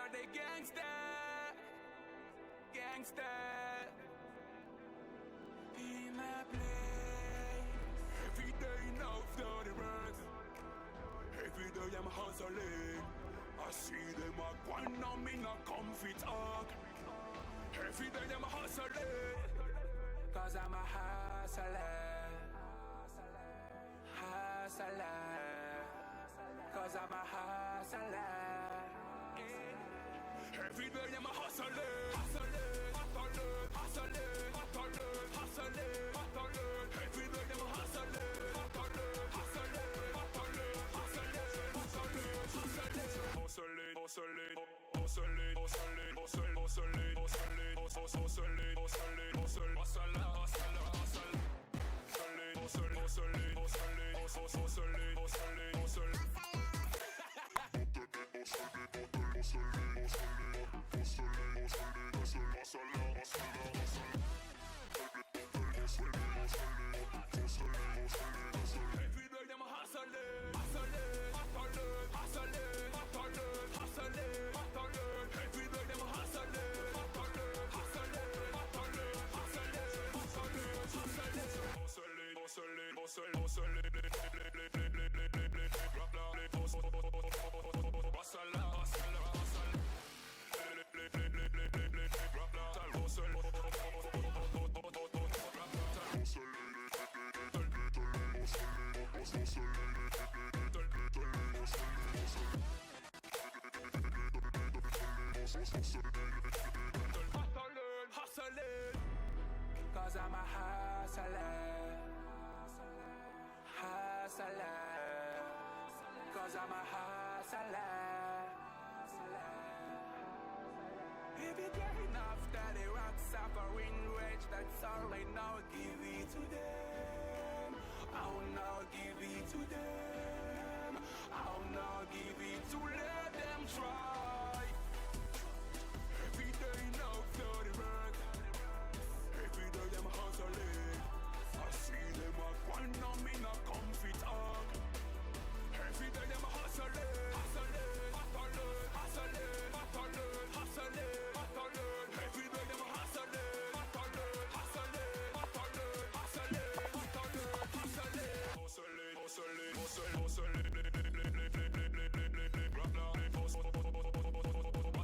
are the gangster, gangster. In my place, every day now for the work. Every day I'm hustling. I see them a grind on me, not comfy talk. Every day I'm hustling, cause I'm a hustler, hustler. Cause I'm a hustler. Every day I'm a hustler, hustler, hustler, hustler, hustler, hustler, hustler. Every day I'm a hustler, hustler, hustler, hustler, hustler, hustler, hustler, hustler, hustler, cause I'm a hustler, hustler. Cause I'm a hustler. Every day after the rock suffering rage, that's all I now give it to them. I'll now give it to them. I'll now give it to let them try. Every day now for the work. Every day I'm hustling. I see them a grind on me, not comfy talk. Every day I'm hustling, hustling, hustling, hustling, hustling, hustling, hustling. Every day I'm hustling, hustling, hustling, hustling, hustling, hustling, hustling,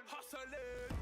hustling, hustling,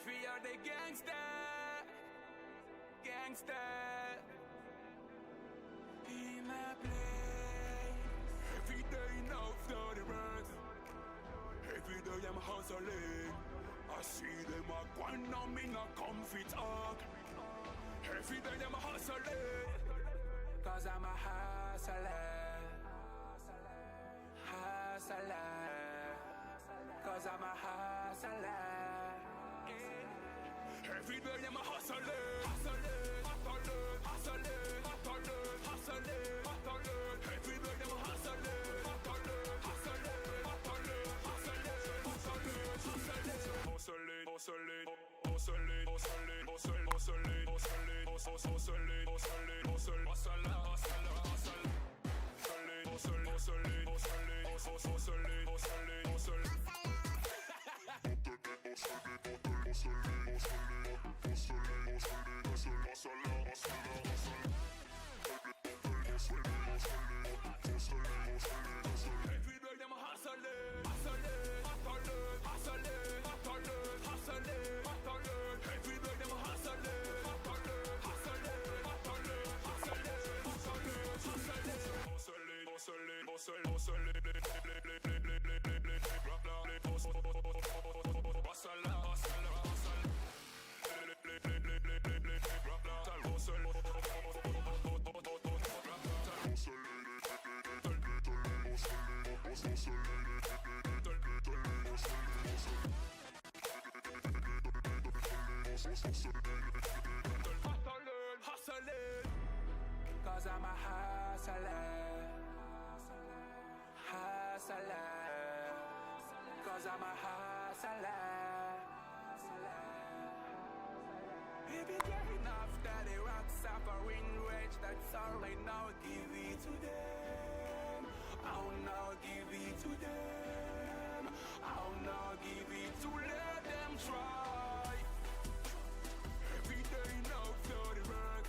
we are the gangster, gangster. In my place, every day now for the work. Every day I'm hustling. I see them a grind on me, not comfy talk. Every day I'm hustling, cause I'm a hustler, hustler. Cause I'm a hustler. Every day I'm a hustler, hustler, hustler, hustler, hustler, hustler, hustler. Every day I'm a hustler, hustler, hustler, hustler, hustler, hustler, hustler, hustler, Cause I'm a hustler. Hustler. Cause I'm a hustler. If you get enough that they rock suffering rage, that's all I know, give it to them. I'll now give it to them. I'll now give it to let them try. Every day now for the work.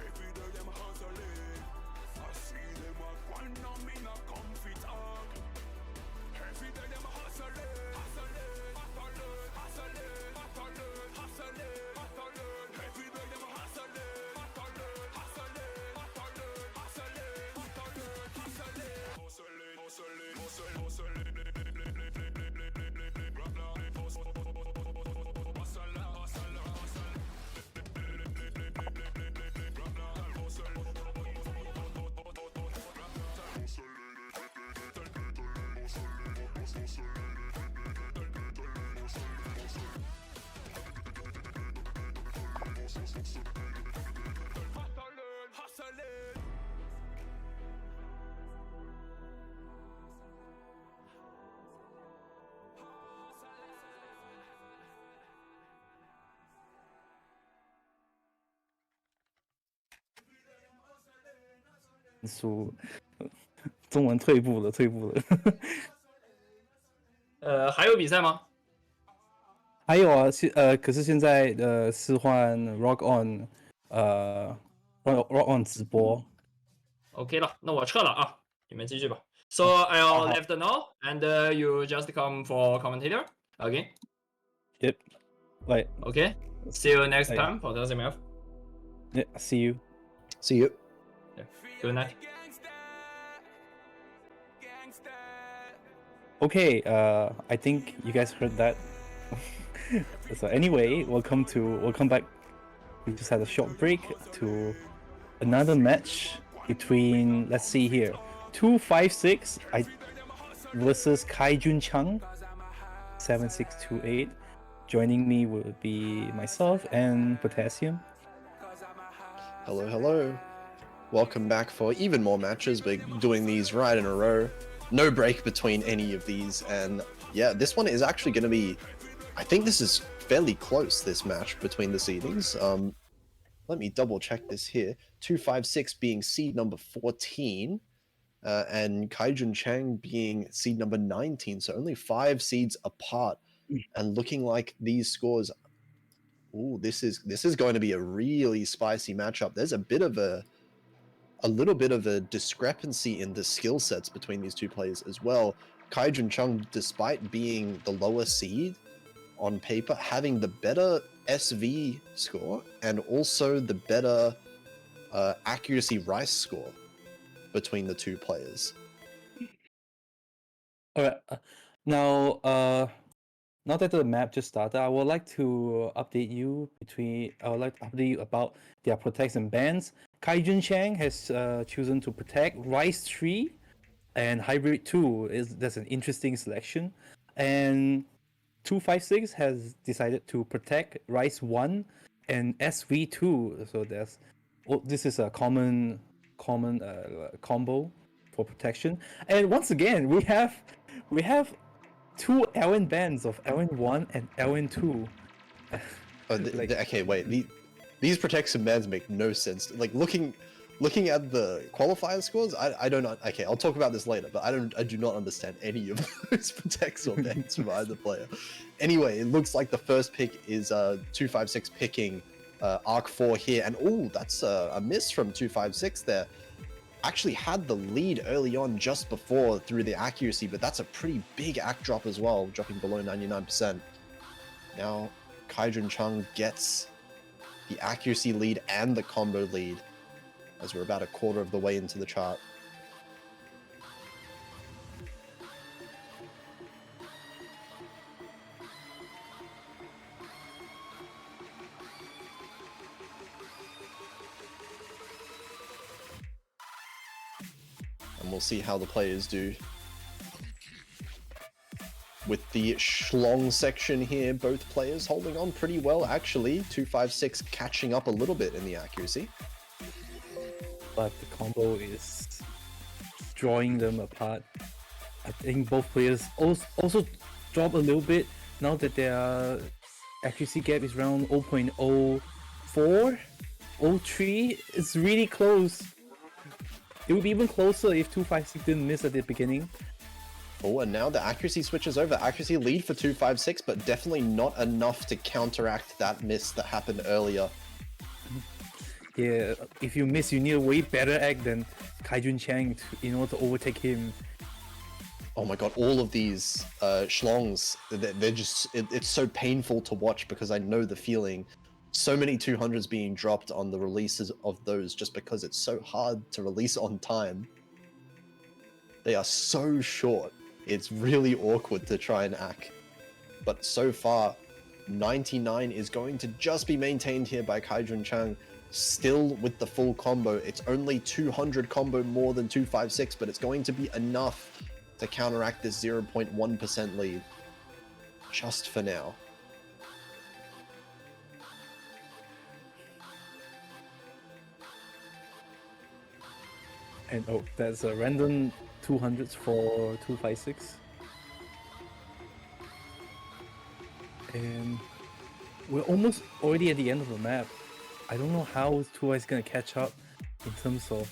Every day them hustling. I see them a grind on me no comfy talk. Every day them hustling, hustling, hustling, hustling, hustling, hustling, hustling. Every day them hustling, hustling, hustling, hustling, hustling, hustling, hustling, hustling, hustling,输，中文退步了，退步了。还有比赛吗？还有啊，可是现在是换 Rock On，Rock On 直播。OK 了，那我撤了啊，你们继续吧。So I'll left now, and you just come for commentator again. Yep. Right. Okay. See you next Right. time for the SMF. Yeah. See you. See you. Yeah. Good night. Okay. I think you guys heard that. So anyway, welcome back. We just had a short break to another match between, let's see here, 256 versus Kaijun Chang 7628. Joining me will be myself and Potassium. Hello, hello. Welcome back for even more matches. We're doing these right in a row. No break between any of these. And yeah, this one is actually going to be, I think this is fairly close, this match between the seedings. Let me double check this here. 256 being seed number 14. And Kaijun Chang being seed number 19. So only 5 seeds apart. And looking like these scores, ooh, this is going to be a really spicy matchup. There's a little bit of a discrepancy in the skill sets between these two players as well. Kaijun Chang, despite being the lower seed on paper, having the better SV score and also the better accuracy rice score between the two players. All right. Now that the map just started, I would like to update you about their protects and bans. Kaijun Chang has chosen to protect Rice 3 and Hybrid 2. That's an interesting selection. And 256 has decided to protect Rice 1 and SV2. So this is a common combo for protection. And once again, we have 2 Elwyn bans of Elwyn 1 and Elwyn 2. Okay, wait. These protection bans make no sense. Like looking at the qualifier scores, I don't know. Okay, I'll talk about this later, but I do not understand any of those protects or bans from either player. Anyway, it looks like the first pick is 256 picking Arc 4 here, and oh, that's a miss from 256 there. Actually had the lead early on just before through the accuracy, but that's a pretty big act drop as well, dropping below 99%. Now Kaijun Chang gets the accuracy lead and the combo lead as we're about a quarter of the way into the chart. And we'll see how the players do. With the Schlong section here, both players holding on pretty well, actually. 256 catching up a little bit in the accuracy. But the combo is drawing them apart. I think both players also drop a little bit now that their accuracy gap is around 0.04, 03. It's really close. It would be even closer if 256 didn't miss at the beginning. Oh, and now the accuracy switches over. Accuracy lead for 256, but definitely not enough to counteract that miss that happened earlier. Yeah, if you miss, you need a way better act than Kaijun Chang in order to overtake him. Oh my god, all of these Schlongs, they're just, it's so painful to watch because I know the feeling. So many 200s being dropped on the releases of those just because it's so hard to release on time. They are so short. It's really awkward to try and act. But so far, 99 is going to just be maintained here by Kaijun Chang. Still with the full combo. It's only 200 combo more than 256, but it's going to be enough to counteract this 0.1% lead. Just for now. And oh, that's a random 200s for 256. And we're almost already at the end of the map. I don't know how 2i is gonna catch up in terms of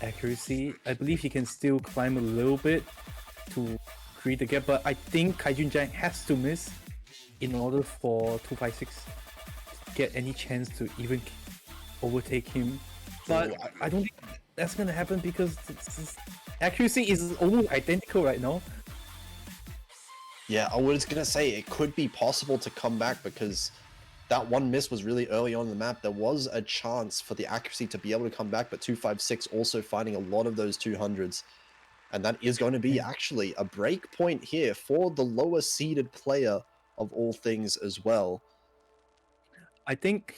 accuracy. I believe he can still climb a little bit to create the gap, but I think Kaijun Chang has to miss in order for 256 to get any chance to even overtake him. But I don't think that's gonna happen because accuracy is almost identical right now. Yeah, I was gonna say it could be possible to come back because that one miss was really early on in the map. There was a chance for the accuracy to be able to come back, but 256 also finding a lot of those 200s. And that is going to be actually a break point here for the lower seeded player of all things as well. I think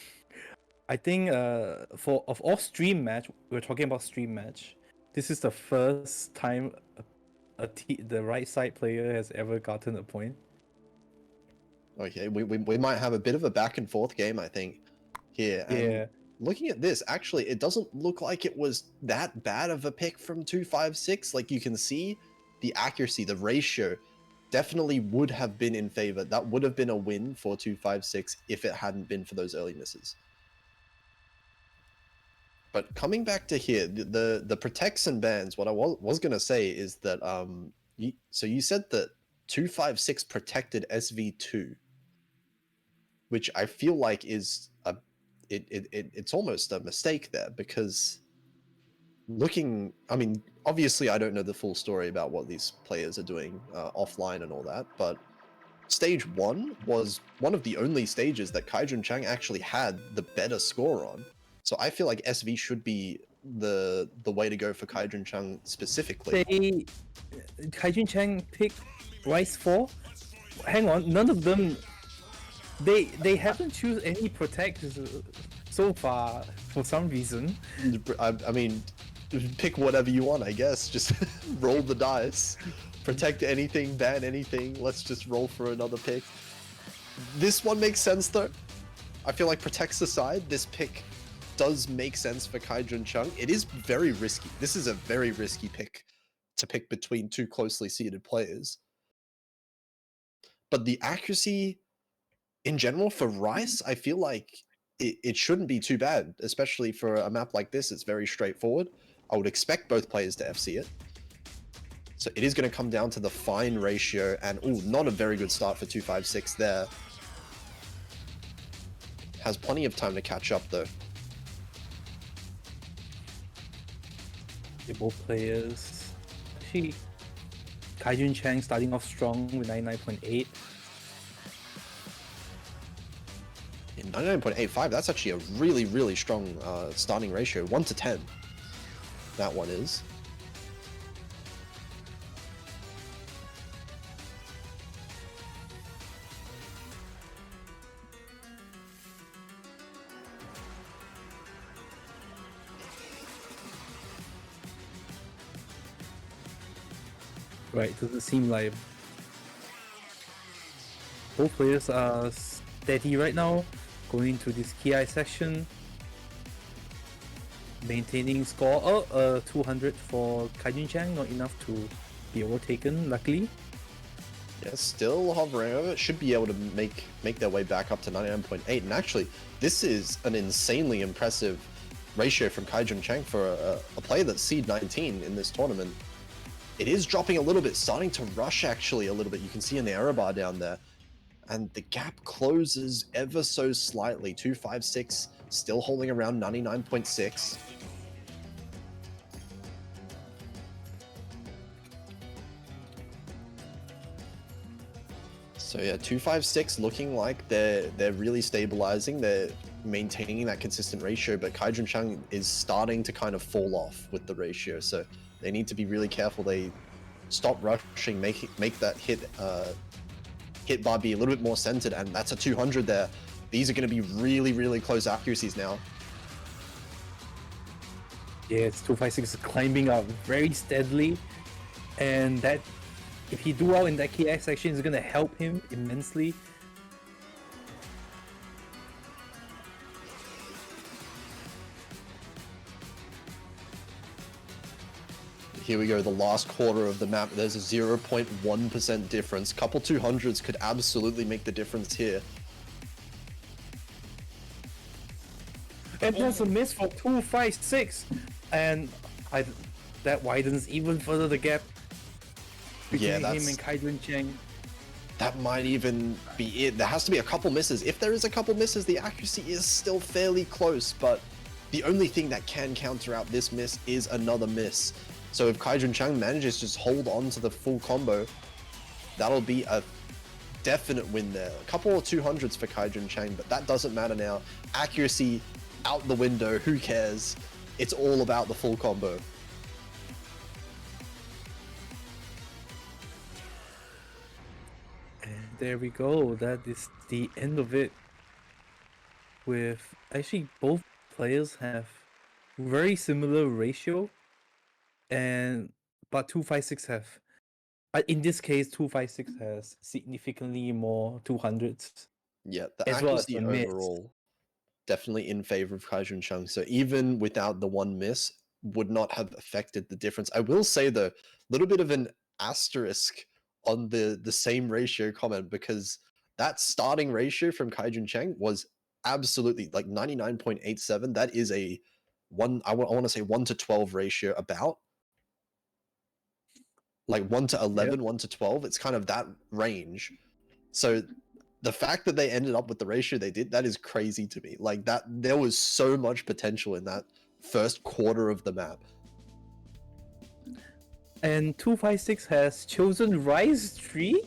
for of all stream match, we're talking about stream match. This is the first time the right side player has ever gotten a point. Okay, we might have a bit of a back and forth game, I think, here. And Yeah. looking at this, actually, it doesn't look like it was that bad of a pick from 256. Like you can see the accuracy, the ratio definitely would have been in favor. That would have been a win for 256 if it hadn't been for those early misses. But coming back to here, the protects and bans, what I was going to say is that, so you said that 256 protected SV2, which I feel like is it's almost a mistake there because looking, I mean, obviously I don't know the full story about what these players are doing offline and all that, but stage 1 was one of the only stages that Kaijun Chang actually had the better score on. So I feel like SV should be the way to go for Kaijun Chang specifically. Kaijun Chang picked Rice 4. Hang on, none of them. They haven't choose any protect so far for some reason. I mean, pick whatever you want, I guess. Just roll the dice. Protect anything, ban anything. Let's just roll for another pick. This one makes sense though. I feel like protects aside, this pick does make sense for Kaijun Chang. It is very risky. This is a very risky pick to pick between two closely seated players. But the accuracy in general for Rice, I feel like it shouldn't be too bad, especially for a map like this. It's very straightforward. I would expect both players to FC it. So it is going to come down to the fine ratio, and not a very good start for 256 there. Has plenty of time to catch up though. Both players. Actually, Kaijun Chang starting off strong with 99.8. In 99.85, that's actually a really, really strong starting ratio. 1 to 10. That one is. Right, doesn't seem like both players are steady right now, going into this KI section, maintaining score. 200 for Kaijun Chang, not enough to be overtaken, luckily. Yeah, still hovering over. Should be able to make their way back up to 99.8. And actually, this is an insanely impressive ratio from Kaijun Chang for a player that's seed 19 in this tournament. It is dropping a little bit, starting to rush actually a little bit. You can see an error bar down there. And the gap closes ever so slightly. 256 still holding around 99.6. So yeah, 256 looking like they're really stabilizing. They're maintaining that consistent ratio, but Kaijun Chang is starting to kind of fall off with the ratio. So they need to be really careful. They stop rushing, make that hit bar be a little bit more centered, and that's a 200 there. These are going to be really close accuracies now. Yeah, it's 256 climbing up very steadily, and that if he do well in that KI section, is going to help him immensely. Here we go, the last quarter of the map. There's a 0.1% difference. Couple 200s could absolutely make the difference here. And there's a miss for 256, and that widens even further the gap between him and Kaijun Chang. That might even be it. There has to be a couple misses. If there is a couple misses, the accuracy is still fairly close, but the only thing that can counter out this miss is another miss. So if Kaijun Chang manages to just hold on to the full combo, that'll be a definite win there. A couple of 200s for Kaijun Chang, but that doesn't matter now. Accuracy out the window, who cares? It's all about the full combo. And there we go. That is the end of it. With actually both players have very similar ratio, but 256 have. In this case, 256 has significantly more 200s. Yeah, the as well as accuracy the miss. overall definitely in favor of Kaijun Chang. So even without the one miss, would not have affected the difference. I will say though, a little bit of an asterisk on the same ratio comment, because that starting ratio from Kaijun Chang was absolutely like 99.87. That is a I want to say 1 to 12 ratio, about like 1 to 11, 1 to 12. It's kind of that range. So the fact that they ended up with the ratio they did, that is crazy to me. Like that, there was so much potential in that first quarter of the map. And 256 has chosen Rise 3.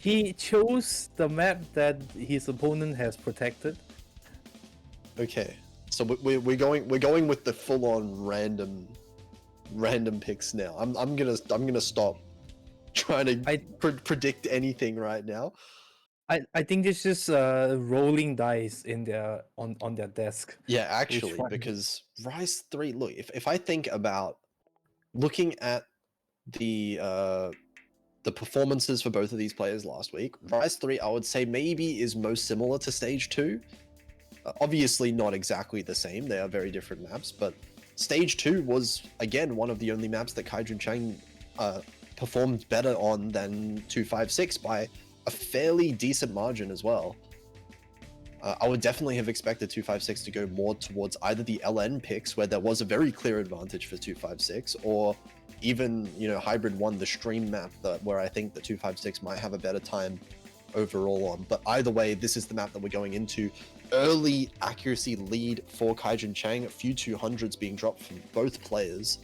He chose the map that his opponent has protected. Okay, so we're going with the full-on random picks now. I'm gonna stop trying to predict anything right now. I think it's just rolling dice in their on their desk. Yeah, actually, because Rise 3. Look, if I think about looking at the performances for both of these players last week, Rise 3 I would say maybe is most similar to Stage 2. Obviously not exactly the same, they are very different maps, but Stage 2 was again one of the only maps that Kaijun Chang performed better on than 256 by a fairly decent margin as well. I would definitely have expected 256 to go more towards either the LN picks, where there was a very clear advantage for 256, or even, you know, Hybrid 1, the stream map, where I think that 256 might have a better time overall on. But either way, this is the map that we're going into. Early accuracy lead for Kaijun Chang, a few 200s being dropped from both players.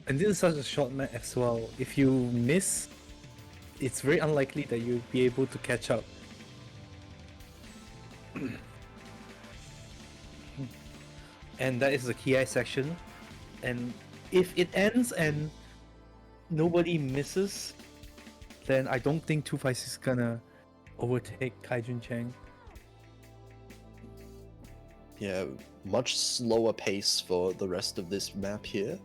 And this is such a short map as well. If you miss, it's very unlikely that you'll be able to catch up. And that is the KI section. And if it ends and nobody misses, then I don't think 256 is gonna overtake Kaijun Chang. Yeah, much slower pace for the rest of this map here.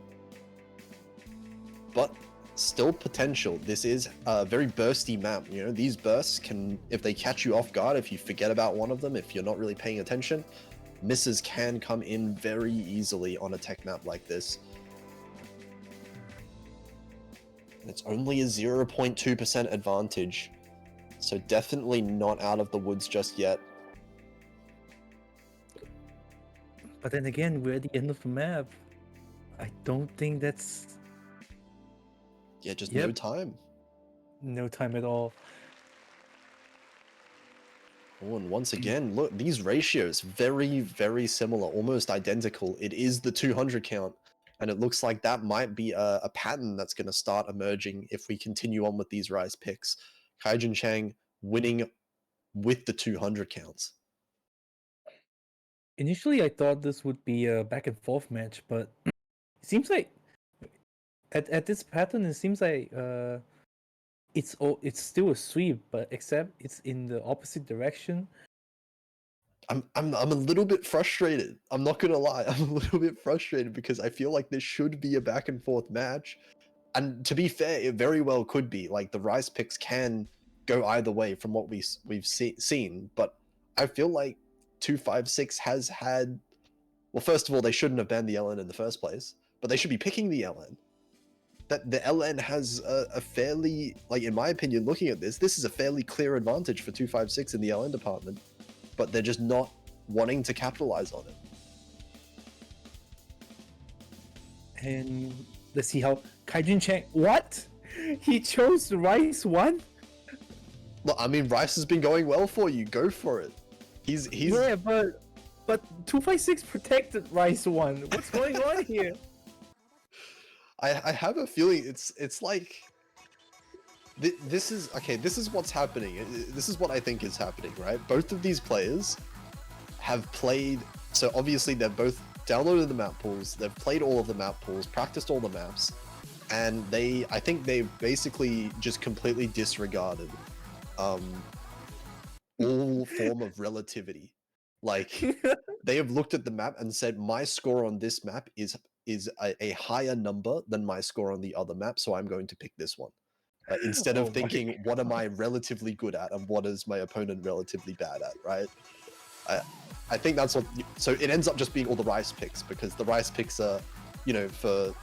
But still potential. This is a very bursty map. You know, these bursts can, if they catch you off guard, if you forget about one of them, if you're not really paying attention, misses can come in very easily on a tech map like this. It's only a 0.2% advantage, so definitely not out of the woods just yet. But then again, we're at the end of the map. I don't think that's Yeah, just no Yep. time. no time at all. Oh, and once again, look, these ratios, very, very similar, almost identical. It is the 200 count, and it looks like that might be a pattern that's going to start emerging if we continue on with these rise picks. Kaijun Chang winning with the 200 counts. Initially, I thought this would be a back and forth match, but it seems like at this pattern, it seems like it's still a sweep, but except it's in the opposite direction. I'm a little bit frustrated. I'm not gonna lie. I'm a little bit frustrated because I feel like this should be a back and forth match. And to be fair, it very well could be. Like the rise picks can go either way from what we've seen. But I feel like 256 has had. Well, first of all, they shouldn't have banned the LN in the first place, but they should be picking the LN. That the LN has a fairly, like in my opinion, looking at this is a fairly clear advantage for 256 in the LN department, but they're just not wanting to capitalize on it. And let's see how Kaijun Chang. What? He chose Rice 1? Look, I mean, Rice has been going well for you. Go for it. He's Yeah, but 256 protected Rice 1. What's going on here? I have a feeling it's like this is okay. This is what's happening. This is what I think is happening, right? Both of these players have played. So obviously they've both downloaded the map pools. They've played all of the map pools, practiced all the maps, and I think they basically just completely disregarded all form of relativity. Like they have looked at the map and said, my score on this map is a higher number than my score on the other map, so I'm going to pick this one. Instead of Oh my thinking, what am I relatively good at and what is my opponent relatively bad at, right? I think that's what. So it ends up just being all the rice picks, because the rice picks are, you know, for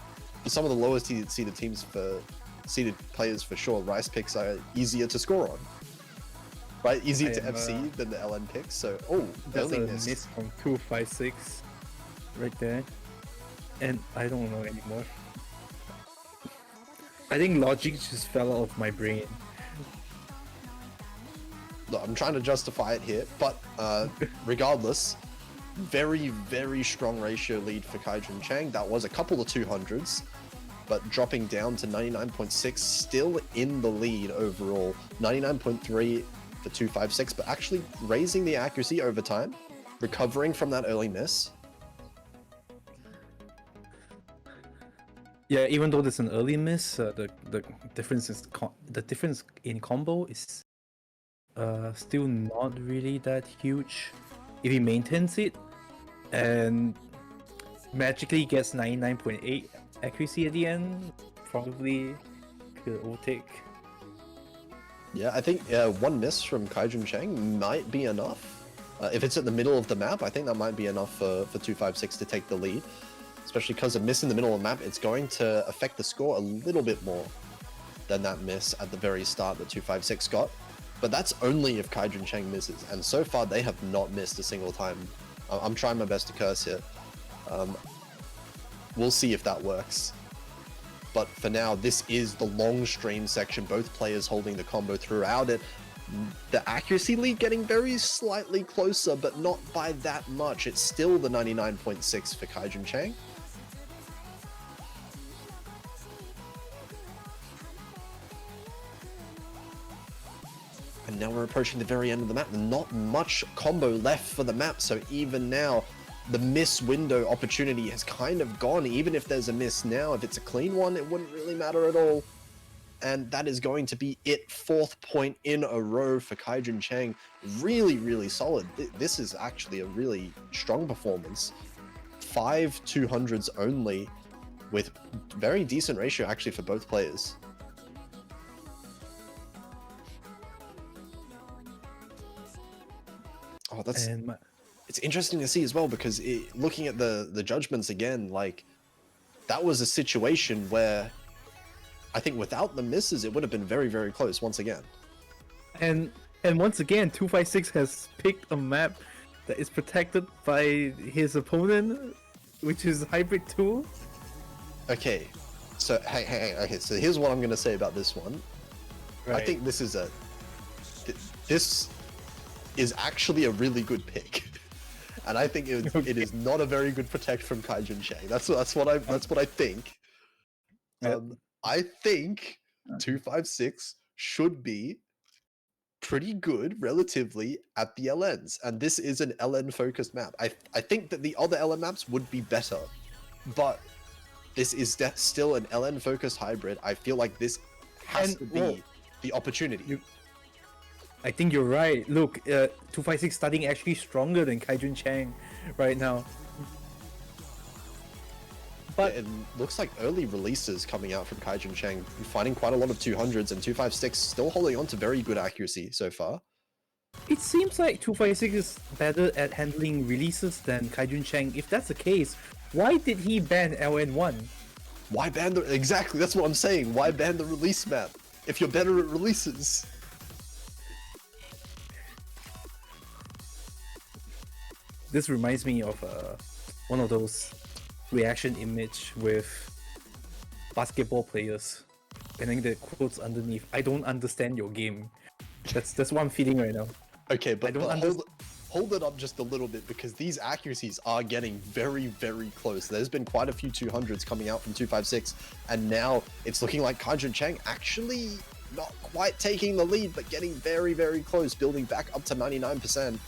some of the lowest seeded teams, for seeded players for sure, rice picks are easier to score on. Right, easier to FC than the LN picks. So, That's early a miss from 256 right there. And I don't know anymore. I think logic just fell out of my brain. Look, I'm trying to justify it here, but regardless, very, very strong ratio lead for Kaijun Chang. That was a couple of 200s, but dropping down to 99.6, still in the lead overall. 99.3 for 256, but actually raising the accuracy over time, recovering from that early miss. Yeah, even though there's an early miss, the difference is the difference in combo is still not really that huge if he maintains it and magically gets 99.8 accuracy at the end. Probably could overtake. Yeah, I think one miss from Kaijun Chang might be enough. If it's at the middle of the map, I think that might be enough for 256 to take the lead. Especially because a miss in the middle of the map, it's going to affect the score a little bit more than that miss at the very start that 256 got. But that's only if Kaijun Chang misses, and so far they have not missed a single time. I'm trying my best to curse here. We'll see if that works. But for now, this is the long stream section, both players holding the combo throughout it. The accuracy lead getting very slightly closer, but not by that much. It's still the 99.6 for Kaijun Chang. And now we're approaching the very end of the map. Not much combo left for the map, so even now, the miss window opportunity has kind of gone. Even if there's a miss now, if it's a clean one, it wouldn't really matter at all. and that is going to be it. 4th point in a row for Kaijun Chang. Really, really solid. This is actually a really strong performance. 5 200s only, with very decent ratio actually for both players. Oh, that's it's interesting to see as well, because looking at the judgments again, like that was a situation where I think without the misses, it would have been very, very close once again. And once again, 256 has picked a map that is protected by his opponent, which is Hybrid 2. Okay, so okay, so here's what I'm gonna say about this one. Right. I think this is this is actually a really good pick, and I think it is not a very good protect from Kaijun Chang. That's what I think. Yep. I think 256 should be pretty good relatively at the LNs, and this is an LN focused map. I think that the other LN maps would be better, but this is still an LN focused hybrid. I feel like this has to be the opportunity. I think you're right. Look, 256 starting actually stronger than Kaijun Chang right now. But it looks like early releases coming out from Kaijun Chang, finding quite a lot of 200s, and 256 still holding on to very good accuracy so far. it seems like 256 is better at handling releases than Kaijun Chang. If that's the case, why did he ban LN1? Why ban the... Exactly, that's what I'm saying. Why ban the release map if you're better at releases? This reminds me of one of those reaction image with basketball players, and then the quotes underneath, "I don't understand your game." That's what I'm feeling right now. Okay, but hold it up just a little bit, because these accuracies are getting very, very close. There's been quite a few 200s coming out from 256, and now it's looking like Kaijun Chang actually not quite taking the lead, but getting very, very close, building back up to 99%.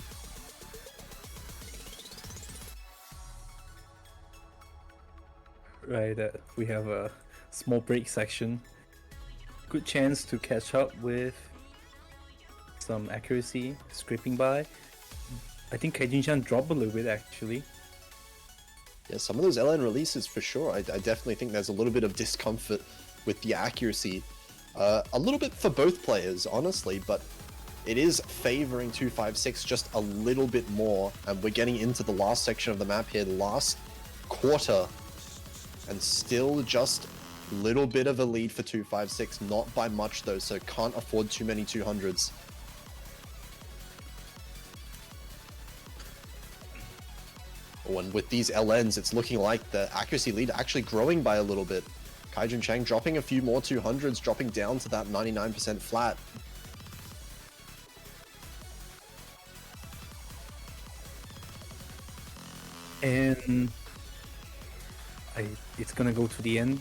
Right, we have a small break section. Good chance to catch up with some accuracy, scraping by. I think Kaijun Chan dropped a little bit actually. Yeah, some of those LN releases for sure. I definitely think there's a little bit of discomfort with the accuracy. A little bit for both players, honestly, but it is favoring 256 just a little bit more. And we're getting into the last section of the map here, the last quarter. And still just a little bit of a lead for 256, not by much though, so can't afford too many 200s. Oh, and with these LNs, it's looking like the accuracy lead actually growing by a little bit. Kaijun Chang dropping a few more 200s, dropping down to that 99% flat. And it's gonna go to the end.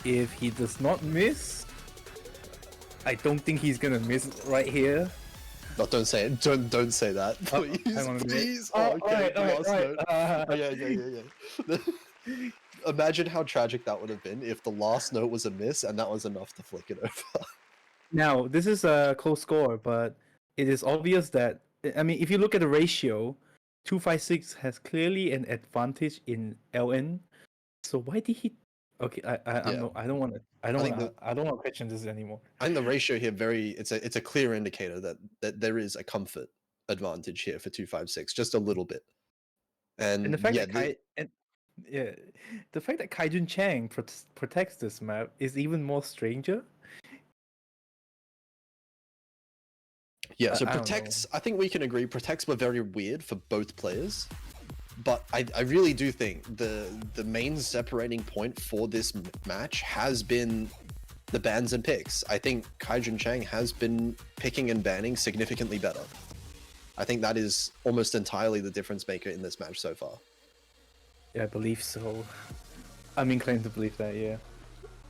If he does not miss, I don't think he's gonna miss right here. No, don't say it. Don't say that, please. Hang on a minute. Please. Oh, Okay. alright, Last note. Yeah. Imagine how tragic that would have been if the last note was a miss and that was enough to flick it over. Now, this is a close score, but it is obvious that, I mean, if you look at the ratio, 256 has clearly an advantage in LN. So why did he? Okay, I don't want to question this anymore. I think the ratio here it's a clear indicator that there is a comfort advantage here for 256, just a little bit. And the fact yeah, the fact that Kaijun Chang protects this map is even more stranger. Yeah, so I don't protects, I think we can agree, protects were very weird for both players. But I really do think the main separating point for this match has been the bans and picks. I think Kaijun Chang has been picking and banning significantly better. I think that is almost entirely the difference maker in this match so far. Yeah, I believe so. I'm inclined to believe that, yeah.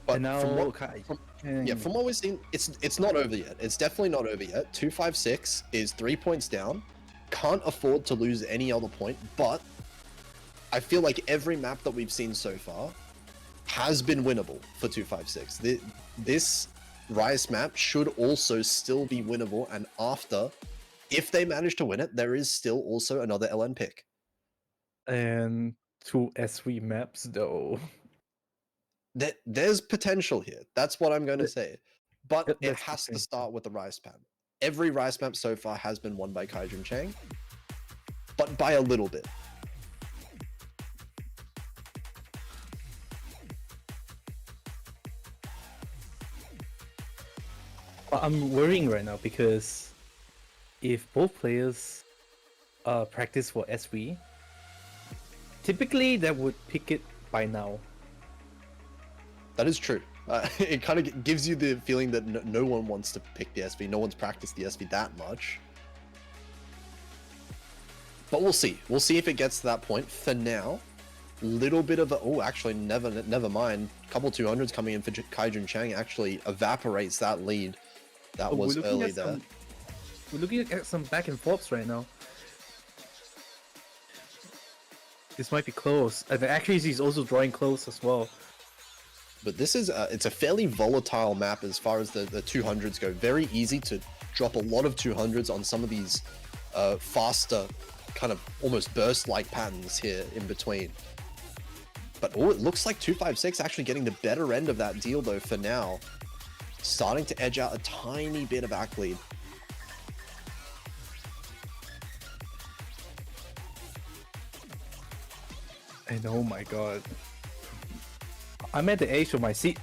But and now, from what we've seen, it's not over yet. It's definitely not over yet. 256 is 3 points down. Can't afford to lose any other point, but I feel like every map that we've seen so far has been winnable for 256. This Rice map should also still be winnable, and after, if they manage to win it, there is still also another LN pick. And 2 SV maps though. There's potential here. That's what I'm going to Let- say. But it let's has to see. start with the Rice map. Every Rice map so far has been won by Kaijun Chang, but by a little bit. But I'm worrying right now because if both players practice for SV, typically that would pick it by now. That is true. It kind of gives you the feeling that no one wants to pick the SV. No one's practiced the SV that much. But we'll see. We'll see if it gets to that point. For now, little bit of a... Oh, actually, never mind. Couple 200s coming in for Kaijun Chang actually evaporates that lead. That Oh, was early there. We're looking at some back and forths right now. This might be close. And actually, he's also drawing close as well. But this is it's a fairly volatile map as far as the 200s go. Very easy to drop a lot of 200s on some of these faster, kind of almost burst-like patterns here in between. But oh, it looks like 256 actually getting the better end of that deal though for now. Starting to edge out a tiny bit of back lead. And oh my god. I'm at the edge of my seat.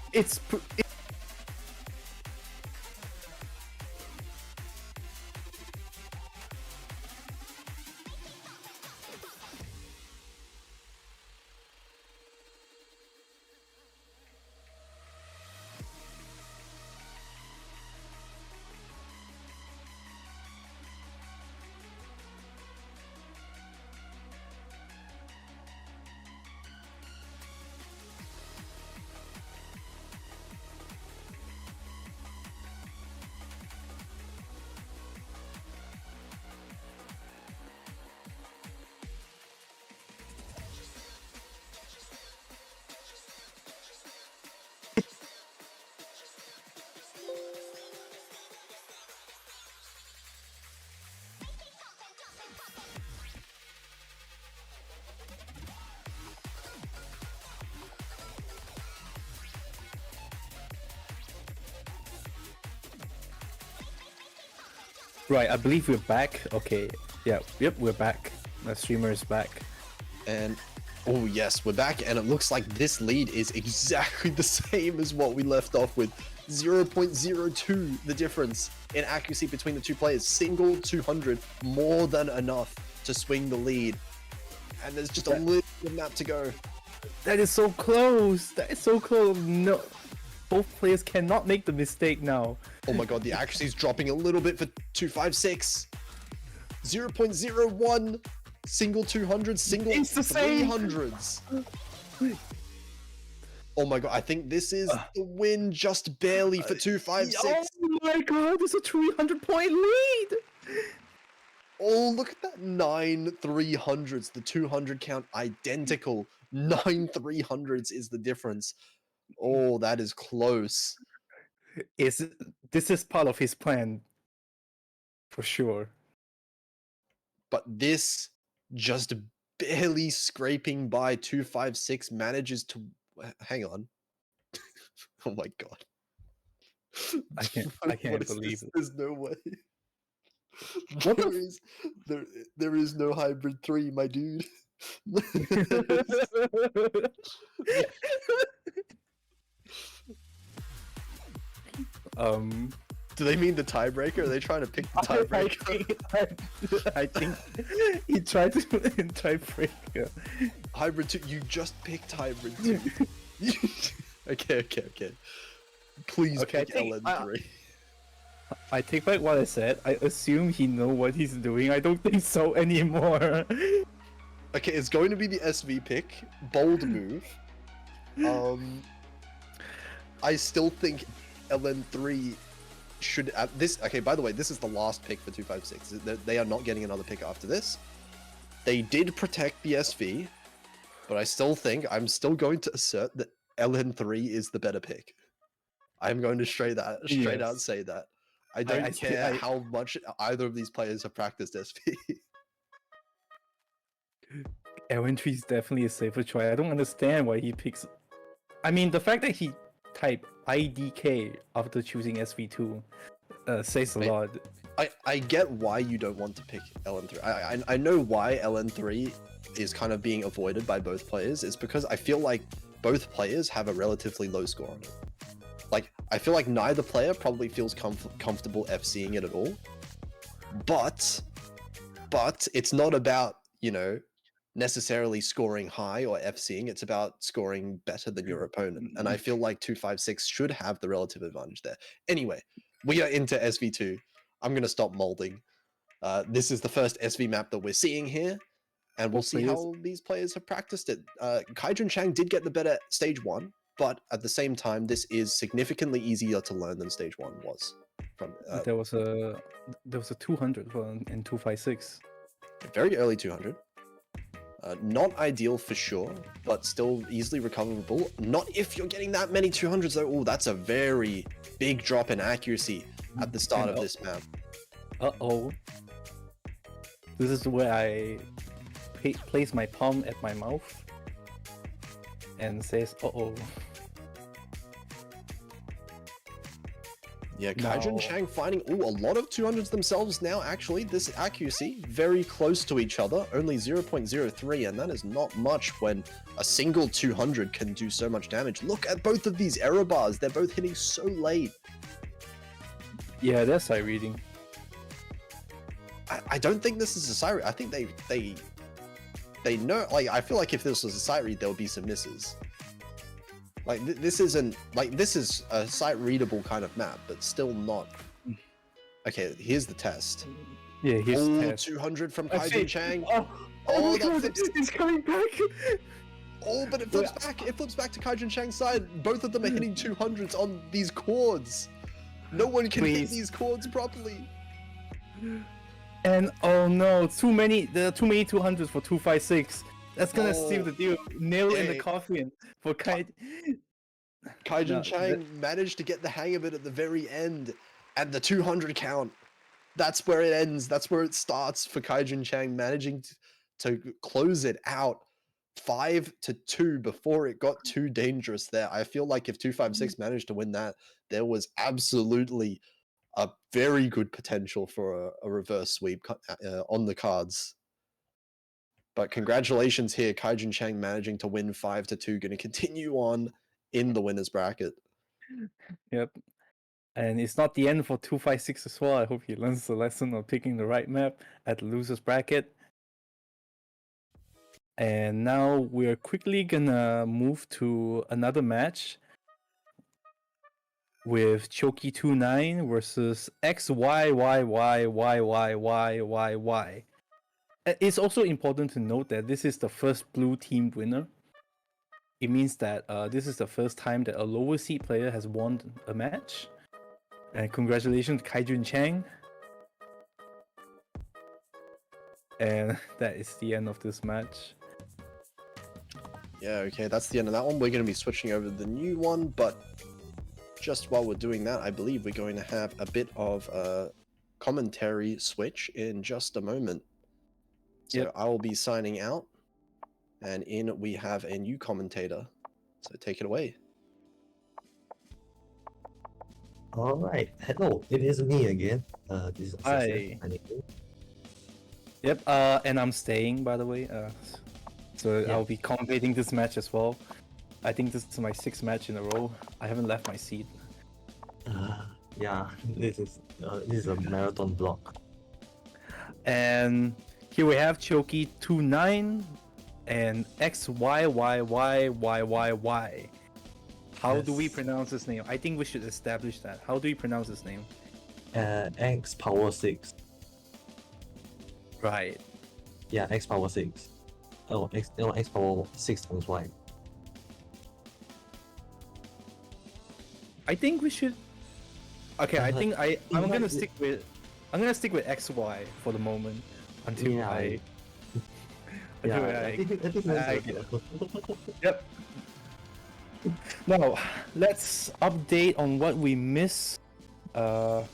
Right, I believe we're back. Okay, yeah, yep, we're back. The streamer is back. And oh yes, we're back, and it looks like this lead is exactly the same as what we left off with. 0.02 the difference in accuracy between the two players. Single 200, more than enough to swing the lead. And there's just a little bit of map to go. That is so close. That is so close. No, both players cannot make the mistake now. Oh my god, the accuracy is dropping a little bit for 256. 0.01 single 200, single It's the same. 300s. Oh my god, I think this is the win just barely for 256. Oh my god, there's a 300-point lead. Oh, look at that 9 300s. The 200 count identical. 9 300s is the difference. Oh, that is close. This is part of his plan, for sure. But this just barely scraping by 256 manages to hang on. Oh my god. I can't What is believe this? it. There's no way. What the There is there is no hybrid 3, my dude. Do they mean the tiebreaker? Are they trying to pick the tiebreaker? I think he tried to tiebreaker. Hybrid 2, you just picked hybrid 2. Okay. Please Okay, I pick think- LN3. I take back what I said. I assume he know what he's doing. I don't think so anymore. Okay, it's going to be the SV pick. Bold move. I still think LN3 should at this. Okay, by the way, this is the last pick for 256. They are not getting another pick after this. They did protect the SV, but I still think I'm still going to assert that LN3 is the better pick. I'm going to straight out Yes. say that. I don't I care how much either of these players have practiced SP. LN3 is definitely a safer choice. I don't understand why he picks. I mean, the fact that he typed IDK after choosing SV2 says a lot. I get why you don't want to pick LN3. I know why LN3 is kind of being avoided by both players. It's because I feel like both players have a relatively low score on it. Like, I feel like neither player probably feels comfortable FCing it at all. But it's not about, you know, necessarily scoring high or FCing. It's about scoring better than your opponent. And I feel like 256 should have the relative advantage there. Anyway, we are into SV2. I'm going to stop molding. This is the first SV map that we're seeing here. And we'll see how these players have practiced it. Kaijun Chang did get the better stage 1, but at the same time, this is significantly easier to learn than stage 1 was. From There was a 200 in 256. very early 200. Not ideal for sure, but still easily recoverable. Not if you're getting that many 200s though. Oh, that's a very big drop in accuracy at the start of this map. Uh-oh. This is where I place my palm at my mouth and says, uh-oh. Yeah, Kaijun Chang finding a lot of 200s themselves now, actually. This accuracy, very close to each other, only 0.03, and that is not much when a single 200 can do so much damage. Look at both of these error bars. They're both hitting so late. Yeah, that's sight reading. I don't think this is a sight read. I think they know, like, I feel like if this was a sight read, there would be some misses. Like, this isn't, like, this is a sight readable kind of map, but still not. Okay, here's the test. Yeah, here's the test. 200 from Kaijun Chang. Oh, that God, flips. it's coming back. Oh, but it flips back. It flips back to Kaijun Chang's side. Both of them are hitting 200s on these chords. No one can hit these chords properly. And oh no, there are too many 200s for 256. That's gonna seal the deal. Nail in the coffin for Kaijun Chang managed to get the hang of it at the very end, and the 200 count. That's where it ends. That's where it starts for Kaijun Chang, managing to close it out 5-2 before it got too dangerous there. I feel like if 256 managed to win that, there was absolutely a very good potential for a reverse sweep on the cards. But congratulations here, Kaijun Chang managing to win 5-2, going to continue on in the winner's bracket. Yep. And it's not the end for 256 as well. I hope he learns the lesson of picking the right map at the loser's bracket. And now we're quickly gonna move to another match with Choki29 versus XYYYYYYYY. It's also important to note that this is the first blue team winner. It means that this is the first time that a lower seed player has won a match. And congratulations, Kaijun Chang. And that is the end of this match. Yeah, okay, that's the end of that one. We're going to be switching over to the new one, but just while we're doing that, I believe we're going to have a bit of a commentary switch in just a moment. So I will be signing out, and in we have a new commentator. So take it away. All right. Hello, it is me again. This is Hi. Yep. And I'm staying, by the way. So I'll be commentating this match as well. I think this is my 6th match in a row. I haven't left my seat. Yeah, this is a marathon block. And here we have Choki29 and XYYYYYY. How do we pronounce this name? I think we should establish that. How do we pronounce this name? X power 6. Right. Yeah, X power 6. Oh, X power 6 times Y. I think we should. Okay, I think I'm gonna stick with XY for the moment until I think Yep. Now, let's update on what we missed. Okay,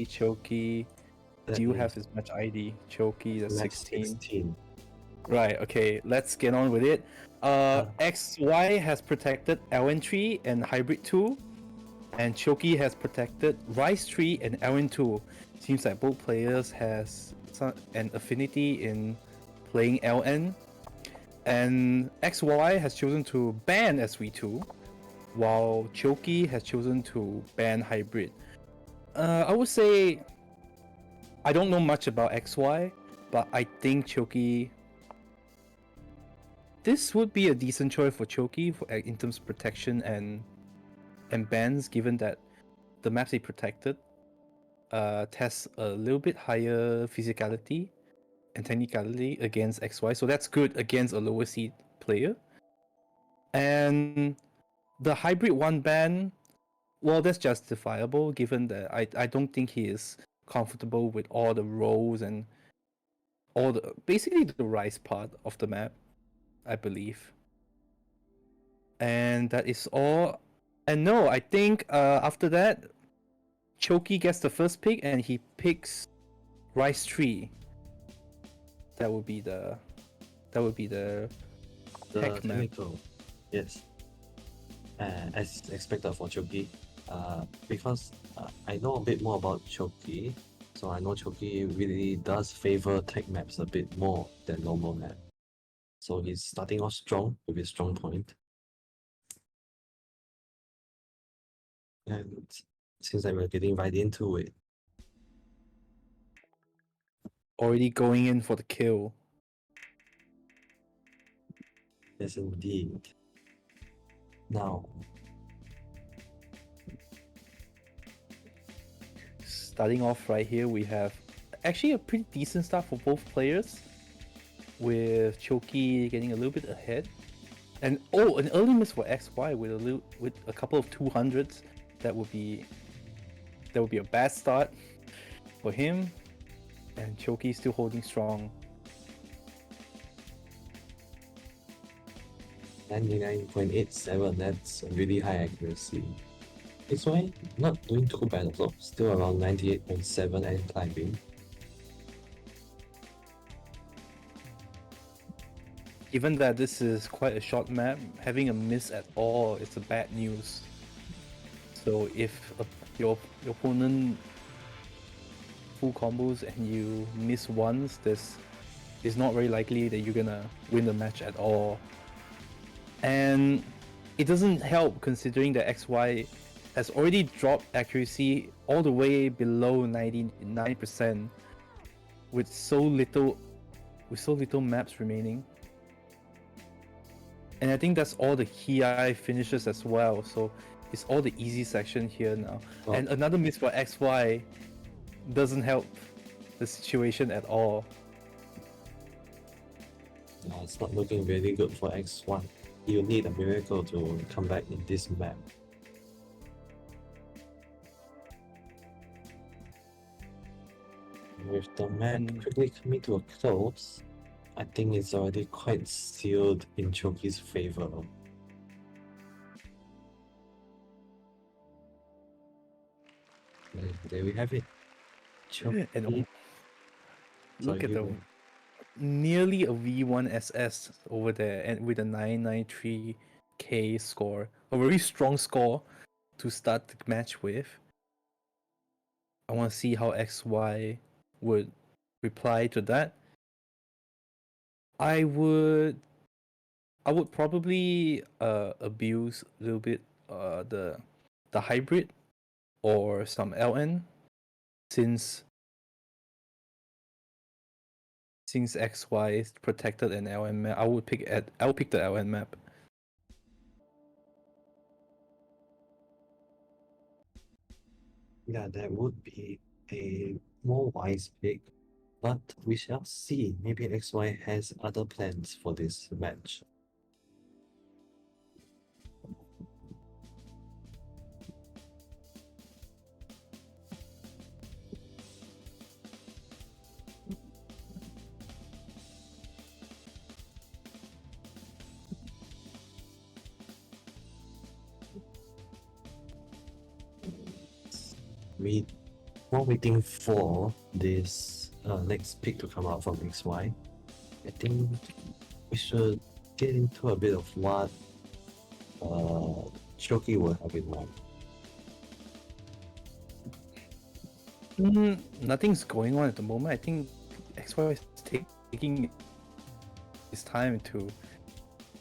Choki. let Do you me- have his match ID? Choki, the match 16. 16. Right, okay, let's get on with it. XY has protected LN3 and Hybrid 2, and Choki has protected Rise 3 and LN2. Seems like both players has an affinity in playing LN, and XY has chosen to ban SV2, while Choki has chosen to ban Hybrid. I would say I don't know much about XY, but I think Choki. This would be a decent choice for Choki in terms of protection and bans, given that the maps he protected test a little bit higher physicality and technicality against XY, so that's good against a lower seed player. And the hybrid one ban, well, that's justifiable given that I don't think he is comfortable with all the roles and all the basically the rise part of the map, I believe. And that is all. And no, I think after that, Choki gets the first pick and he picks Rise 3. That would be the The Heck, man. technical, yes. As expected for Choki, because I know a bit more about Choki, so I know Choki really does favor tech maps a bit more than normal map. So he's starting off strong with his strong point. And seems like we're getting right into it. already going in for the kill. Yes, indeed. Now, Starting off right here, we have actually a pretty decent start for both players, with Choki getting a little bit ahead. And an early miss for XY with a couple of 200s. That would be a bad start for him. And Choki still holding strong. 99.87, that's a really high accuracy. This way, not doing too bad also, still around 98.7 and climbing. Given that this is quite a short map, having a miss at all is a bad news. So if your opponent full combos and you miss once, it's not very likely that you're gonna win the match at all. And it doesn't help considering that XY has already dropped accuracy all the way below 99% with so little maps remaining. And I think that's all the Ki finishes as well, so it's all the easy section here now. Oh. And another miss for XY doesn't help the situation at all. It's not looking really good for X1. You need a miracle to come back in this map. With the map quickly coming to a close, I think it's already quite sealed in Choki's favor. There we have it. Choki. And look at you the go. nearly a V1 SS over there, and with a 993k score, a very strong score to start the match with. I want to see how XY would reply to that. I would probably abuse a little bit the hybrid or some LN since XY is protected an LN map. I'll pick the LN map. Yeah, that would be a more wise pick, but we shall see. Maybe XY has other plans for this match. we while waiting for this next pick to come out from XY, I think we should get into a bit of what Choki will have in mind. Nothing's going on at the moment. I think XY is taking his time to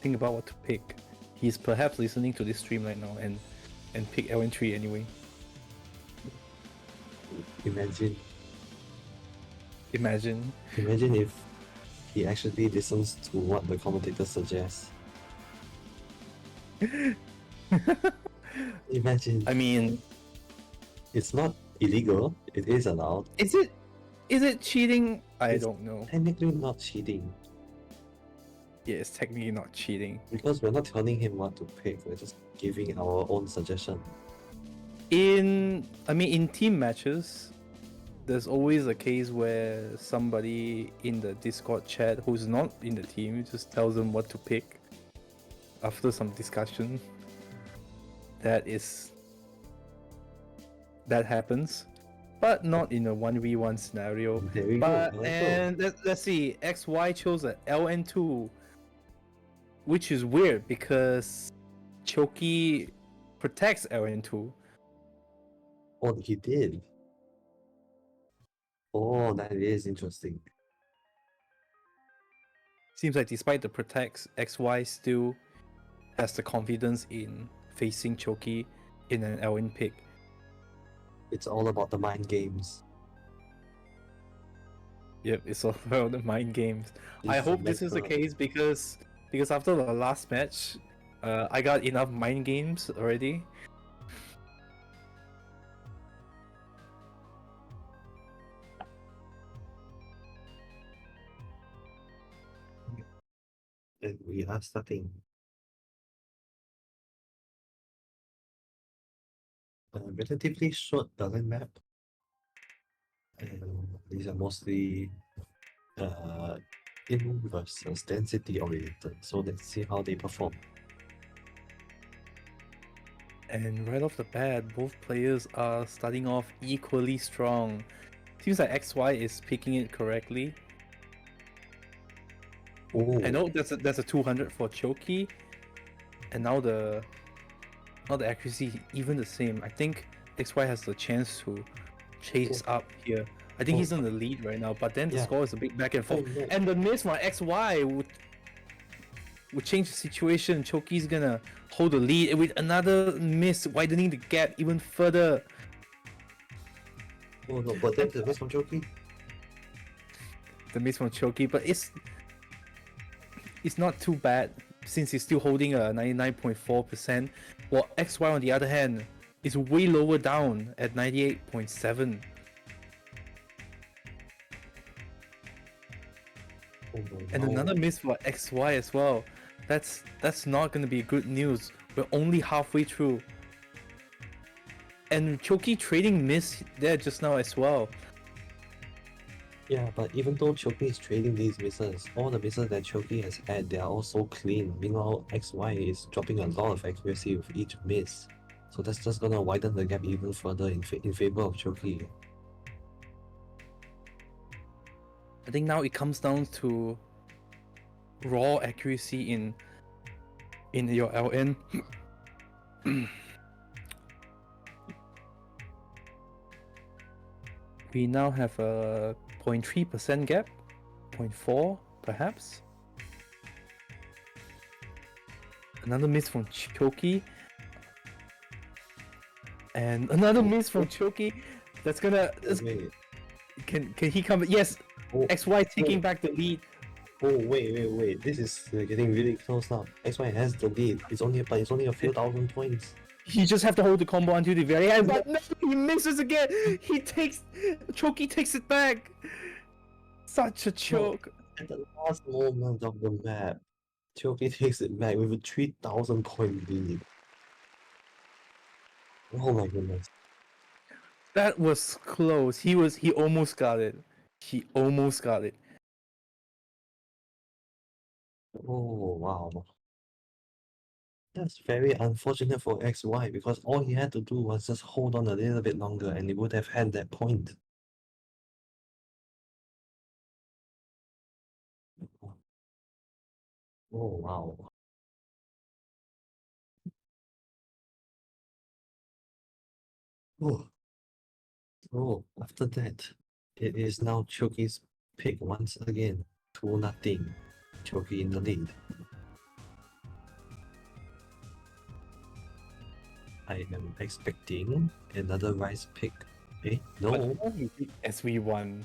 think about what to pick. He's perhaps listening to this stream right now and pick LN3 anyway. Imagine Imagine if he actually listens to what the commentator suggests. Imagine. I mean, It's not illegal, it is allowed. is it cheating? I It's don't know. technically not cheating Yeah, it's technically not cheating. because we're not telling him what to pick, we're just giving our own suggestion. In team matches, there's always a case where somebody in the Discord chat who's not in the team just tells them what to pick after some discussion. That happens, but not in a 1v1 scenario. There we But go. and let's see, XY chose a LN2, which is weird because Choki protects LN2. Oh, he did. Oh, that is interesting. Seems like despite the protects, XY still has the confidence in facing Choki in an LN pick. It's all about the mind games. Yep, it's all about the mind games. I This hope this is the meta- case because after the last match, I got enough mind games already. And we are starting. A relatively short talent map. And these are mostly in versus density oriented. So let's see how they perform. And right off the bat, both players are starting off equally strong. Seems like XY is picking it correctly. Oh, I know that's a 200 for Choki, and now the accuracy even the same. I think XY has the chance to chase up here. I think he's in the lead right now, but then the Yeah. score is a bit back and forth. Oh, no. And the miss from XY would change the situation. Choki's gonna hold the lead with another miss, widening the gap even further. Oh no, but then the miss from Choki. The miss from Choki, but it's not too bad since he's still holding a 99.4%, while XY on the other hand is way lower down at 98.7. Oh no, And no. another miss for XY as well. That's not gonna be good news. We're only halfway through. And Choki trading miss there just now as well. Yeah, but even though Choki is trading these misses, all the misses that Choki has had, they are all so clean. Meanwhile, XY is dropping a lot of accuracy with each miss. So that's just gonna widen the gap even further in favor of Choki. I think now it comes down to raw accuracy in your LN. We now have a 0.3% gap, 0.4 perhaps. Another miss from Choki. And another miss from Choki. That's gonna. Wait. Can he come? Yes. Oh, XY taking back the lead. oh wait. This is getting really close now. XY has the lead. It's only a few thousand points. He just have to hold the combo until the very end, but no, he misses again. Choki takes it back. Such a choke. At the last moment of the map, Choki takes it back with a 3,000 point lead. Oh my goodness. That was close. He almost got it. He almost got it. Oh wow. That's very unfortunate for XY because all he had to do was just hold on a little bit longer and he would have had that point. Oh wow. Oh, oh, after that, it is now Choki's pick once again. 2-0. Choki in the lead. I am expecting another rice pick. Eh? No. But he picked SV1.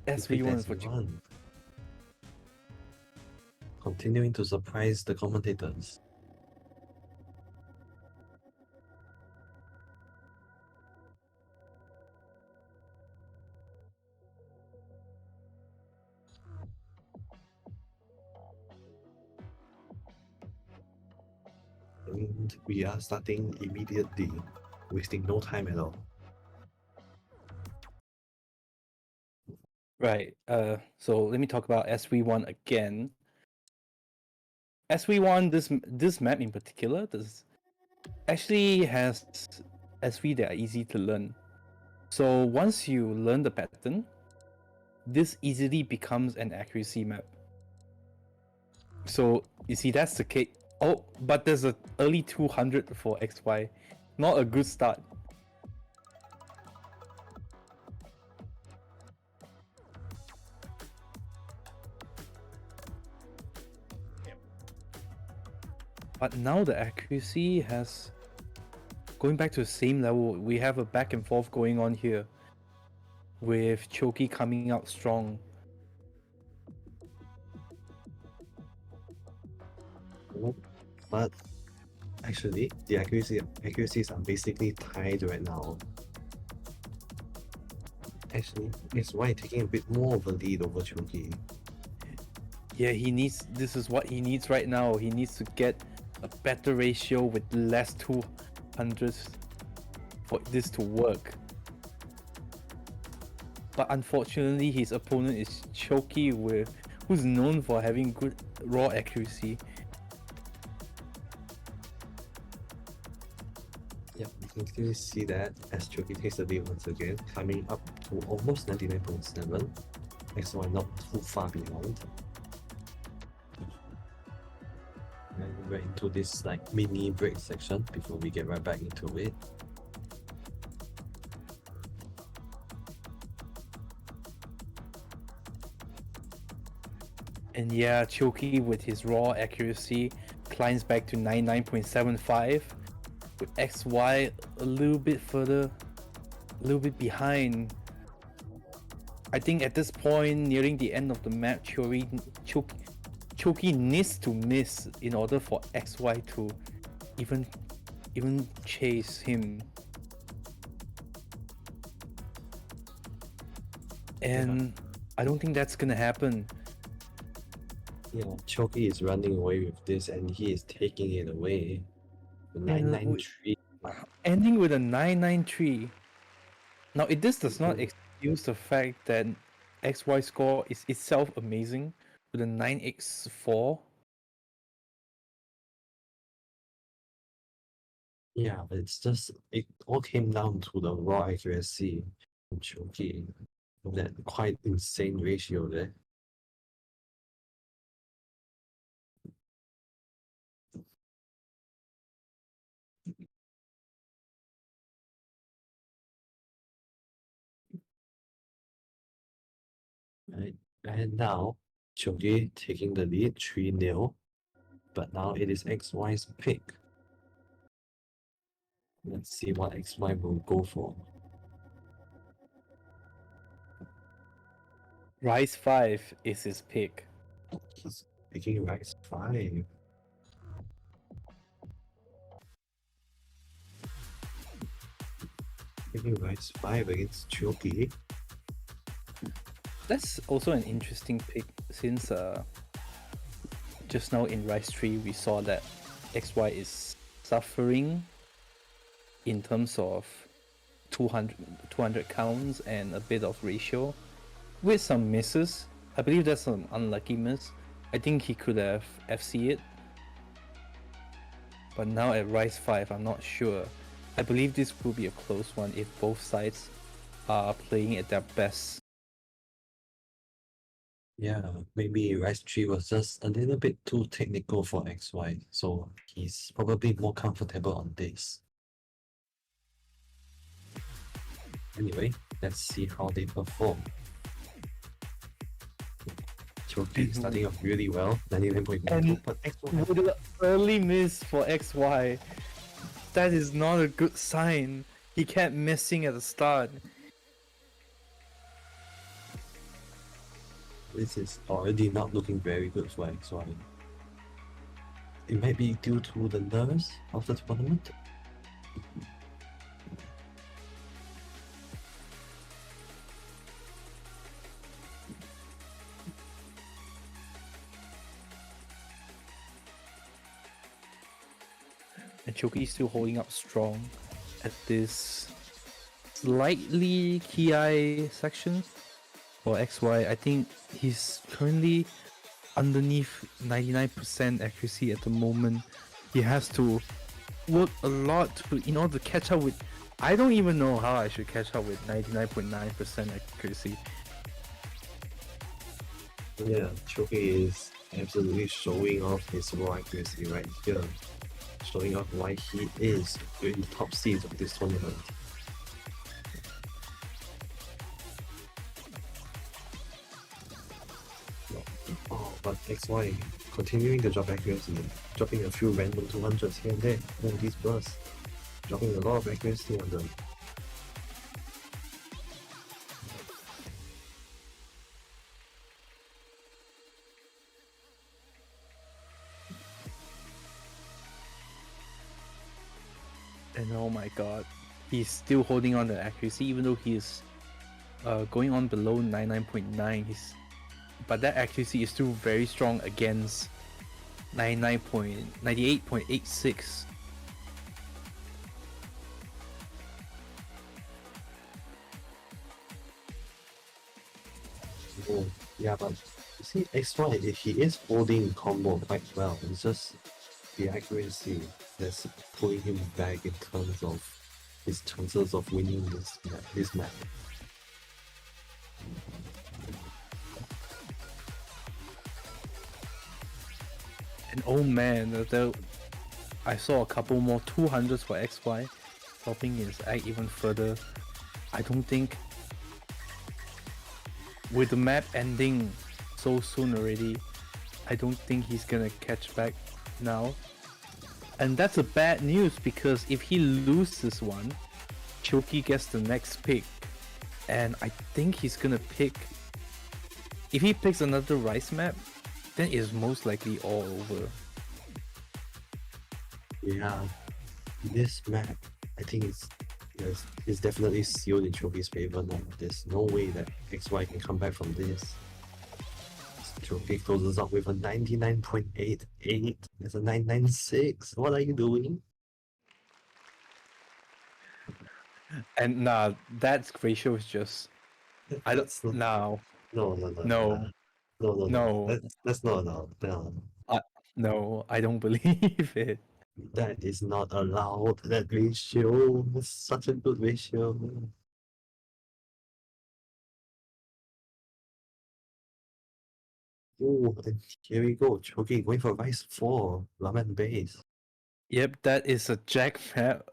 He picked SV1 for Choki. SV1. Continuing to surprise the commentators. And we are starting immediately, wasting no time at all. Right. So let me talk about SV1 again. SV1, this map in particular, this actually has SV that are easy to learn. So once you learn the pattern, this easily becomes an accuracy map. So you see that's the case. Oh, but there's a early 200 for XY. Not a good start. But now the accuracy has going back to the same level. We have a back and forth going on here with Choki coming out strong. But actually, the accuracies are basically tied right now. Actually, it's why taking a bit more of a lead over Choki. Yeah, this is what he needs right now. He needs to get a better ratio with less 200s for this to work. But unfortunately, his opponent is Choki, who's known for having good raw accuracy. Yeah, you can clearly see that as Choki takes the lead once again, climbing up to almost 99.7. XY not too far behind. And we're into this like mini break section before we get right back into it. And yeah, Choki with his raw accuracy climbs back to 99.75. With XY a little bit further, a little bit behind. I think at this point, nearing the end of the map, Choki needs to miss in order for XY to even chase him. And I don't think that's gonna happen. Yeah, Choki is running away with this and he is taking it away. And 993. ending with a 993. Now, this does not excuse the fact that XY score is itself amazing with a 9x4. Yeah, but it's just it all came down to the raw accuracy from Choki. That quite insane ratio there. Right. And now Choki taking the lead 3-0. But now it is XY's pick. Let's see what XY will go for. Rise 5 is his pick. He's picking Rise 5. Picking Rise 5 against Choki. That's also an interesting pick since just now in Rise 3 we saw that XY is suffering in terms of 200 counts and a bit of ratio with some misses. I believe that's an unlucky miss. I think he could have FC it. but now at Rise 5, I'm not sure. I believe this will be a close one if both sides are playing at their best. Yeah, maybe Rise 3 was just a little bit too technical for XY, so he's probably more comfortable on this. Anyway, let's see how they perform. Choki starting off really well, 99.92, And but XY with an early miss for XY, that is not a good sign. He kept missing at the start. this is already not looking very good for XY. It might be due to the nerves of the tournament. And Choki is still holding up strong at this slightly Ki section for XY. I think he's currently underneath 99% accuracy at the moment. He has to work a lot in order to catch up with. I don't even know how I should catch up with 99.9% accuracy. Yeah, Choki is absolutely showing off his raw accuracy right here. Showing off why he is in the top seeds of this tournament. Oh, but XY continuing the drop accuracy, dropping a few random 200s here and there, and these bursts, dropping a lot of accuracy on them. And oh my god, he's still holding on to accuracy even though he is going on below 99.9. But that accuracy is still very strong against 98.86. Oh, yeah, but you see, XY, he is holding combo quite well. It's just the accuracy that's pulling him back in terms of his chances of winning this map. And oh man, I saw a couple more 200s for XY, helping his act even further. I don't think, with the map ending so soon already, I don't think he's gonna catch back now. And that's a bad news because if he loses one, Choki gets the next pick. And I think he's gonna pick. If he picks another Rice map, then it's most likely all over. Yeah, this map, I think it's definitely sealed in Choki's favor now. There's no way that XY can come back from this. Choki closes up with a 99.88. There's a 996. What are you doing? And nah, that ratio is just. I don't. That's not, No. no. No. No. That's not allowed. No. No, I don't believe it. That is not allowed. That ratio is such a good ratio. Oh, and here we go. Choki going for Vice 4. Ramen base. Yep, that is a jack map.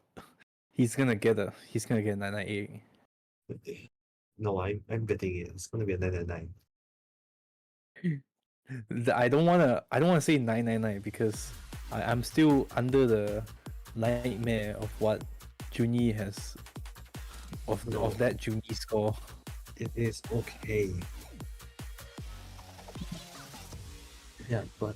He's gonna get 998. No, I'm betting it. It's gonna be a 999. I don't wanna say 999 because I'm still under the nightmare of what Junie has No. of that Junie score. It is okay. Yeah, but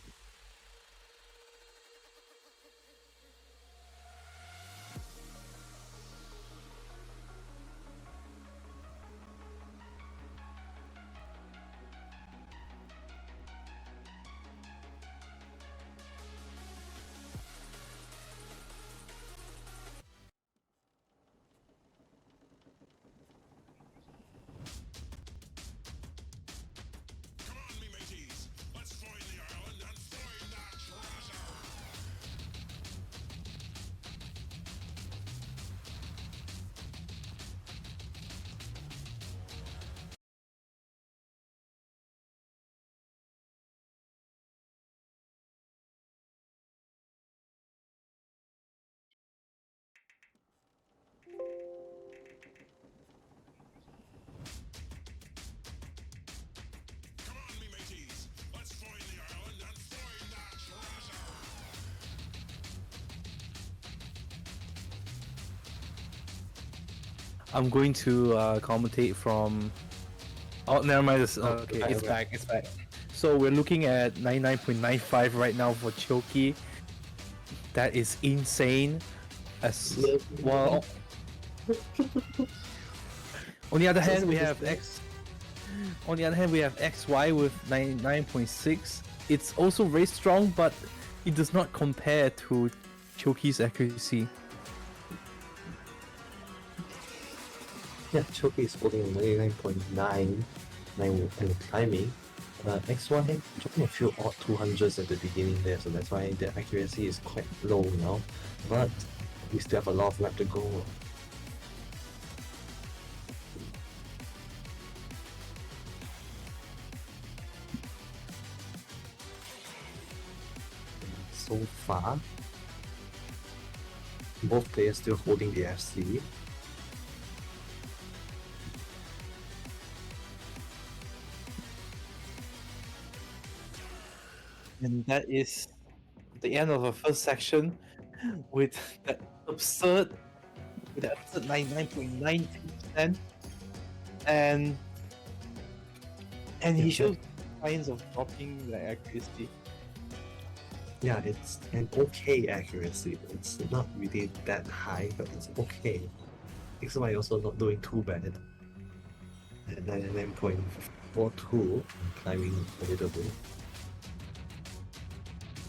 I'm going to commentate from. Oh, never mind. Okay, okay, it's okay. back. It's back. So we're looking at 99.95 right now for Choki. That is insane. As well. On the other hand, we have X. On the other hand, we have XY with 99.6. It's also very strong, but it does not compare to Choki's accuracy. Yeah, Choki is holding 99.9 and climbing. XY dropping a few odd 200s at the beginning there, so that's why the accuracy is quite low now. But we still have a lot of lap to go. So far, both players still holding the FC. And that is the end of the first section with that absurd 99.92%. And he Yeah, shows signs of dropping the accuracy. Yeah, it's an okay accuracy. It's not really that high, but it's okay. XY also not doing too bad. At 99.42, climbing a little bit.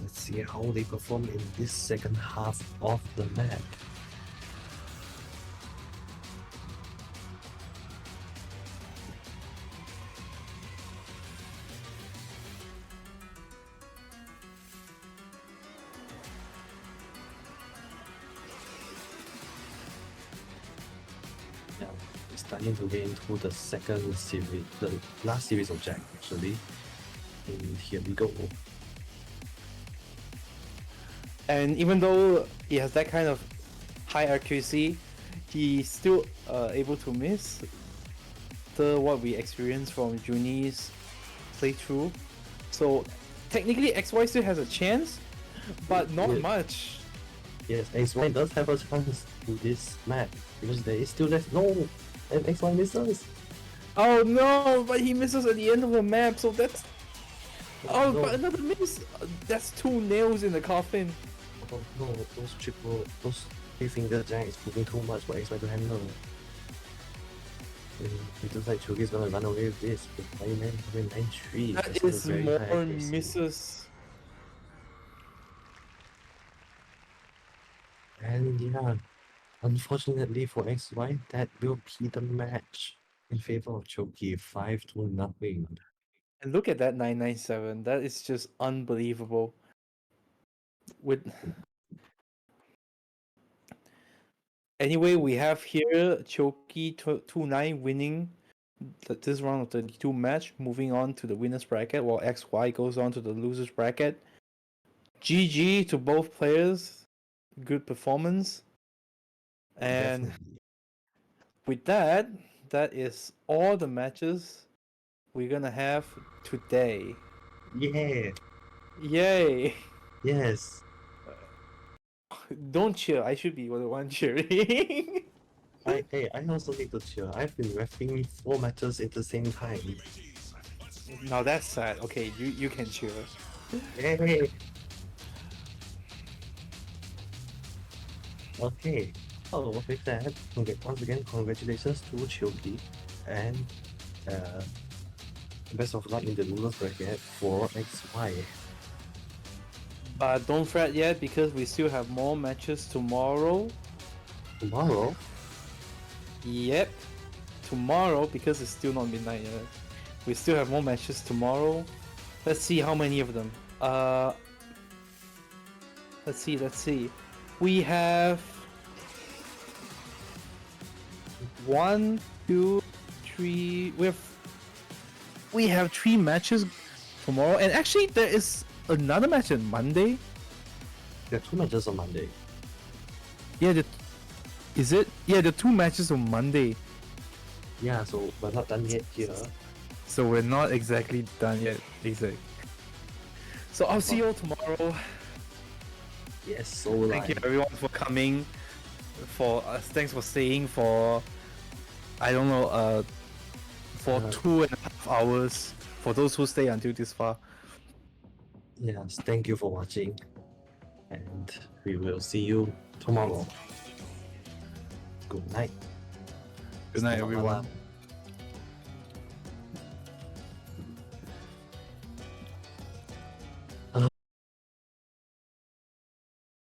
Let's see how they perform in this second half of the map. Yeah, we're starting to get into the second series, the last series of Jack actually. And here we go. And even though he has that kind of high accuracy, he's still able to miss what we experienced from Juni's playthrough. So technically XY still has a chance, but not Yeah. much. Yes, XY does have a chance in this map because there is still less. No! And XY misses! Oh no, but he misses at the end of the map, so that's... Oh, no. but another miss! That's 2 nails in the coffin. Oh no, those 3-finger jacks is moving too much for XY to handle. And it looks like Choki's gonna run away with this with 99.93. That That's still is very more high accuracy. misses. And yeah, unfortunately for XY, that will be the match in favor of Choki, 5-0. And look at that 997. That is just unbelievable. With Anyway, we have here Choki 2-9 winning this round of 32 match, moving on to the winners bracket, while XY goes on to the losers bracket. GG to both players. Good performance. And Definitely. with that, that is all the matches we're gonna have today. Yeah, Yay! yes. Don't cheer. I should be the one cheering. I also need to cheer. I've been refereeing 4 matches at the same time. Now that's sad. Okay, you can cheer. Yay! Okay. Oh, with that, once again, congratulations to Choki, and best of luck in the losers bracket for XY. But don't fret yet because we still have more matches tomorrow. Tomorrow, Yep, tomorrow because it's still not midnight yet. We still have more matches tomorrow. Let's see how many of them. Let's see. We have 1, 2, 3. We have 3 matches tomorrow, and actually there is another match on Monday. there are 2 matches on Monday. Yeah, is it? Yeah, the 2 matches on Monday. Yeah, so we're not done yet here. So we're not exactly done yet, exactly. So I'll see you all tomorrow. Yes, so Thank you everyone for coming. Thanks for staying for I don't know, for Uh, 2.5 hours for those who stay until this far. Yes, thank you for watching, and we will see you tomorrow. Good night. Good night, Selamat everyone. malam.